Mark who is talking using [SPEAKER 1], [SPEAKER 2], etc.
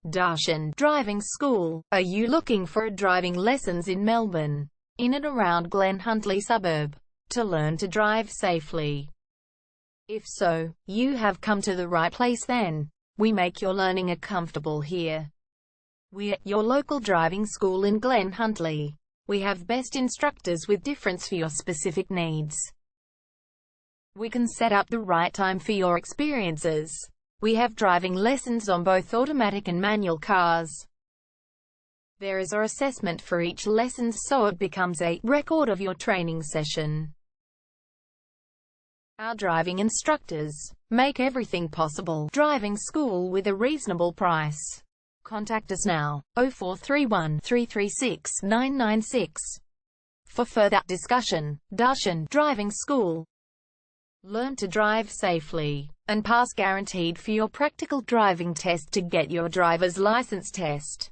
[SPEAKER 1] Darshan Driving School. Are you looking for driving lessons in Melbourne, in and around Glen Huntly suburb, to learn to drive safely? If so, you have come to the right place then. We make your learning comfortable here. We're your local driving school in Glen Huntly. We have best instructors with difference for your specific needs. We can set up the right time for your experiences. We have driving lessons on both automatic and manual cars. There is an assessment for each lesson, so it becomes a record of your training session. Our driving instructors make everything possible. Driving school with a reasonable price. Contact us now, 0431 336 996. For further discussion. Darshan Driving School. Learn to drive safely and pass guaranteed for your practical driving test to get your driver's license test.